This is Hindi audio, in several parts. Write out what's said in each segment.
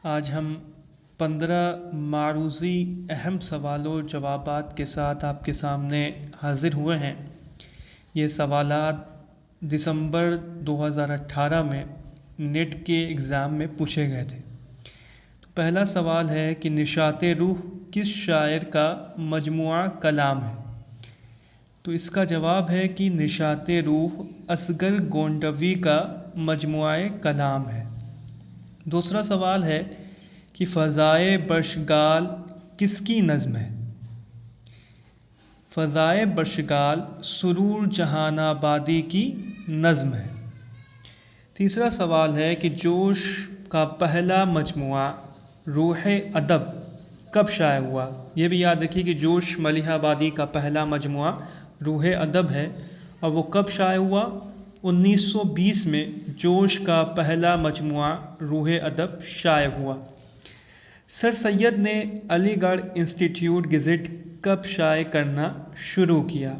आज हम 15 मारूज़ी अहम सवालों जवाबात के साथ आपके सामने हाज़िर हुए हैं। ये सवालात दिसंबर 2018 में नेट के एग्ज़ाम में पूछे गए थे। तो पहला सवाल है कि निशाते रूह किस शायर का मजमुआ कलाम है। तो इसका जवाब है कि निशाते रूह असगर गोंडवी का मजमुआ कलाम है। दूसरा सवाल है कि फ़ज़ाए बर्शगाल किसकी नज़्म है। फ़ज़ाए बर्शगाल सुरूर जहानाबादी की नज़्म है। तीसरा सवाल है कि जोश का पहला मजमुआ रूह अदब कब शाया हुआ। ये भी याद रखिए कि जोश मलिहाबादी का पहला मजमुआ रूह अदब है और वो कब शाया हुआ। 1920 में जोश का पहला मजमुआ रूह अदब शाया हुआ। सर सैयद ने अलीगढ़ इंस्टीट्यूट गेज़ेट कब शाया करना शुरू किया।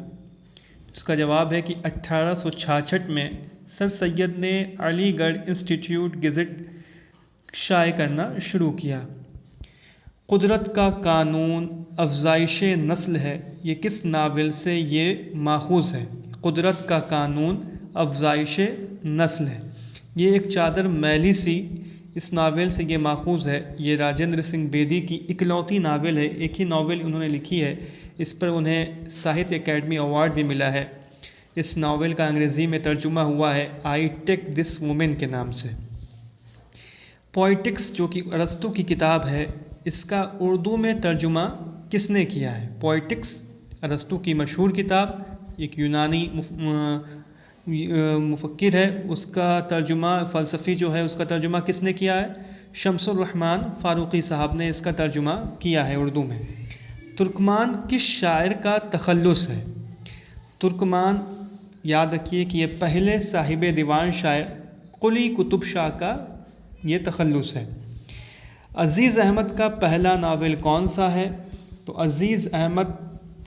इसका जवाब है कि 1866 में सर सैयद ने अलीगढ़ इंस्टीट्यूट गेज़ेट शाया करना शुरू किया। कुदरत का कानून अफ़ज़ाइश नस्ल है, ये किस नावल से ये माखूज़ है। कुदरत का कानून अफ़ज़ाइश नस्ल है, ये एक चादर मैली सी इस नावल से ये माखूज़ है। ये राजेंद्र सिंह बेदी की इकलौती नावल है, एक ही नावल उन्होंने लिखी है। इस पर उन्हें साहित्य अकेडमी अवार्ड भी मिला है। इस नावल का अंग्रेज़ी में तर्जुमा हुआ है आई टेक दिस वुमेन के नाम से। पोइटिक्स जो कि अरस्तू की किताब है, इसका उर्दू में तर्जुमा किसने किया है। पोइटिक्स अरस्तू की मशहूर किताब, एक यूनानी मुफक्किर है, उसका तर्जुमा फ़लसफ़ी जो है उसका तर्जुमा किसने किया है। शम्सुर रहमान फ़ारूक़ी साहब ने इसका तर्जुमा किया है उर्दू में। तुर्कमान किस शायर का तख़ल्लुस है। तुर्कमान याद रखिए कि ये पहले साहिब दीवान शायर कुली कुतुब शाह का ये तख़ल्लुस है। अज़ीज़ अहमद का पहला नावल कौन सा है। तो अज़ीज़ अहमद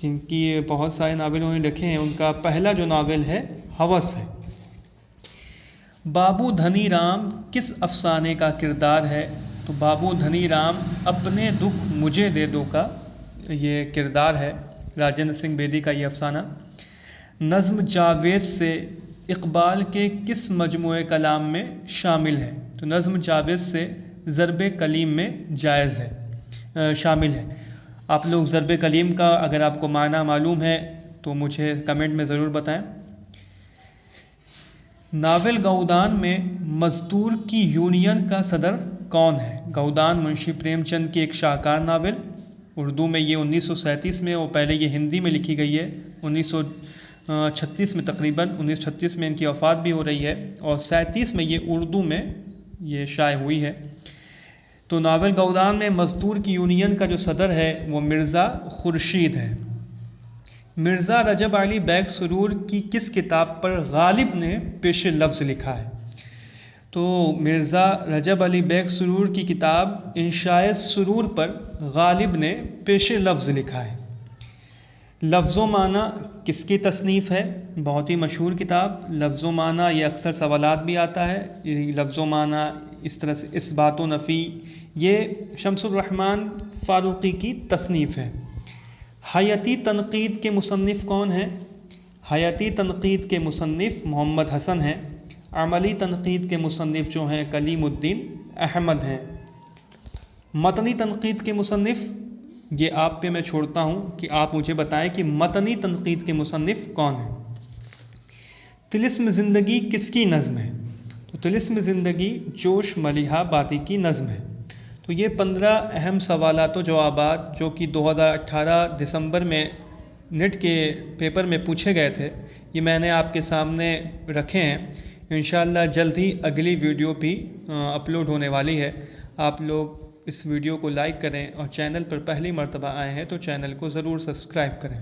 जिनकी बहुत सारे नावल उन्होंने लिखे हैं, उनका पहला जो नावल है हवस है। बाबू धनी राम किस अफसाने का किरदार है। तो बाबू धनी राम अपने दुख मुझे दे दो का ये किरदार है, राजेंद्र सिंह बेदी का ये अफसाना। नज़्म जावेद से इक़बाल के किस मजमुए कलाम में शामिल है। तो नज़्म जावेद से ज़रबे कलीम में जायज़ है, शामिल है। आप लोग ज़रबे कलीम का अगर आपको माना मालूम है तो मुझे कमेंट में ज़रूर बताएं। नावल गौदान में मज़दूर की यूनियन का सदर कौन है। गौदान मुंशी प्रेमचंद की एक शाहकार नावल, उर्दू में ये 1937 में, और पहले ये हिंदी में लिखी गई है 1936 में, तकरीबन 1936 में इनकी वफ़ात भी हो रही है और 37 में ये उर्दू में ये शाया हुई है। तो नावल गौदान में मज़दूर की यूनियन का जो सदर है वो मिर्ज़ा खुर्शीद है। मिर्ज़ा रजब अली बैग सुरूर की किस किताब पर गालिब ने पेश लफ्ज़ लिखा है। तो मिर्ज़ा रजब अली बैग सुरूर की किताब इंशाए सुरूर पर गालिब ने पेश लफ्ज़ लिखा है। लफ्ज़ो माना किसकी तसनीफ़ है। बहुत ही मशहूर किताब लफ्ज़ो माना, ये अक्सर सवालात भी आता है। लफ्ज़ो माना इस तरह से इस बातो नफ़ी, ये शम्सुर रहमान फ़ारूक़ी की तसनीफ़ है। हयाती तनक़ीद के मुसन्निफ़ कौन है। हयाती तनक़ीद के मुसन्निफ़ मोहम्मद हसन हैं। अमली तनक़ीद के मुसन्निफ़ जो हैं कलीमुद्दीन अहमद हैं। मतनी तनक़ीद के मुसन्निफ़ ये आप पे मैं छोड़ता हूँ कि आप मुझे बताएं कि मतनी तनक़ीद के मुसन्निफ़ कौन है। तिलिस्म ज़िंदगी किसकी नज़्म है। तो तिलिस्म ज़िंदगी जोश मलिहाबादी की नज़्म है। तो ये 15 अहम सवालात व जवाबात जो कि 2018 दिसंबर में नेट के पेपर में पूछे गए थे, ये मैंने आपके सामने रखे हैं। इंशाअल्लाह जल्द ही अगली वीडियो भी अपलोड होने वाली है। आप लोग इस वीडियो को लाइक करें और चैनल पर पहली मर्तबा आए हैं तो चैनल को ज़रूर सब्सक्राइब करें।